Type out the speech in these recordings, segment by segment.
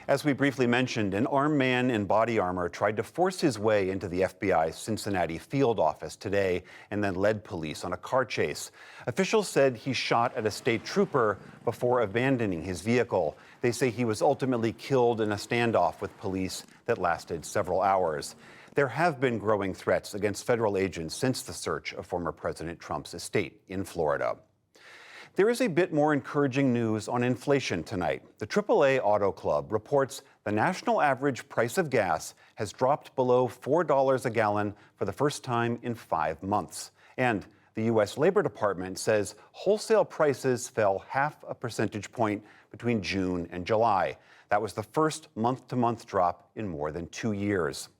As we briefly mentioned, an armed man in body armor tried to force his way into the FBI's Cincinnati field office today and then led police on a car chase. Officials said he shot at a state trooper before abandoning his vehicle. They say he was ultimately killed in a standoff with police that lasted several hours. There have been growing threats against federal agents since the search of former President Trump's estate in Florida. There is a bit more encouraging news on inflation tonight. The AAA Auto Club reports the national average price of gas has dropped below $4 a gallon for the first time in 5 months. And the U.S. Labor Department says wholesale prices fell 0.5 percentage point between June and July. That was the first month-to-month drop in more than 2 years.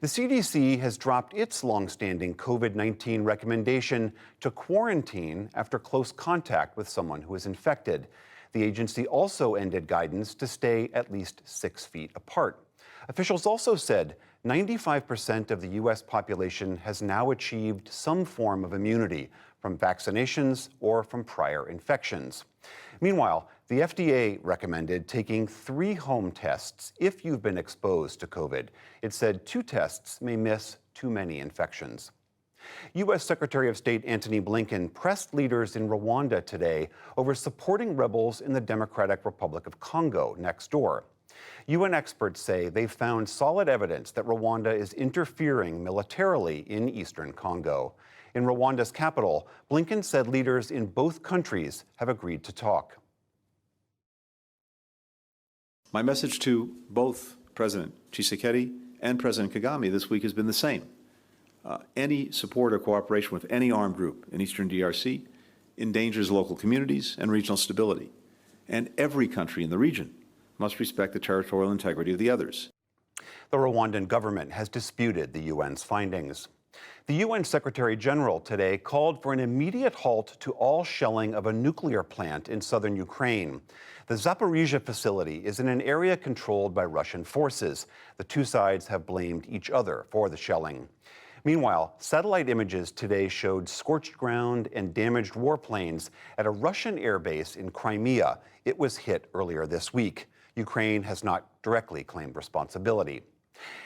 The CDC has dropped its longstanding COVID-19 recommendation to quarantine after close contact with someone who is infected. The agency also ended guidance to stay at least 6 feet apart. Officials also said 95% of the U.S. population has now achieved some form of immunity from vaccinations or from prior infections. Meanwhile, the FDA recommended taking 3 home tests if you've been exposed to COVID. It said 2 tests may miss too many infections. U.S. Secretary of State Antony Blinken pressed leaders in Rwanda today over supporting rebels in the Democratic Republic of Congo next door. UN experts say they've found solid evidence that Rwanda is interfering militarily in eastern Congo. In Rwanda's capital, Blinken said leaders in both countries have agreed to talk. My message to both President Tshisekedi and President Kagame this week has been the same. Any support or cooperation with any armed group in eastern DRC endangers local communities and regional stability. And every country in the region must respect the territorial integrity of the others. The Rwandan government has disputed the UN's findings. The UN Secretary General today called for an immediate halt to all shelling of a nuclear plant in southern Ukraine. The Zaporizhzhia facility is in an area controlled by Russian forces. The two sides have blamed each other for the shelling. Meanwhile, satellite images today showed scorched ground and damaged warplanes at a Russian airbase in Crimea. It was hit earlier this week. Ukraine has not directly claimed responsibility.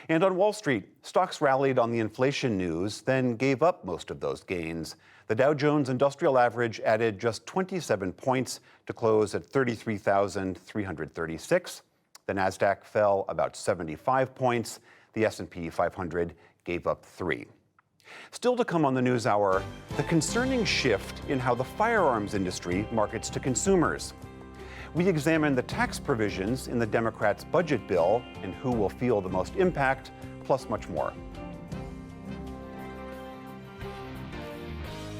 And on Wall Street, stocks rallied on the inflation news, then gave up most of those gains. The Dow Jones Industrial Average added just 27 points to close at 33,336. The Nasdaq fell about 75 points. The S&P 500 gave up 3. Still to come on the NewsHour, the concerning shift in how the firearms industry markets to consumers. We examine the tax provisions in the Democrats' budget bill and who will feel the most impact, plus much more.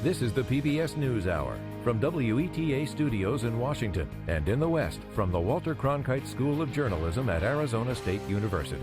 This is the PBS NewsHour from WETA Studios in Washington and in the West from the Walter Cronkite School of Journalism at Arizona State University.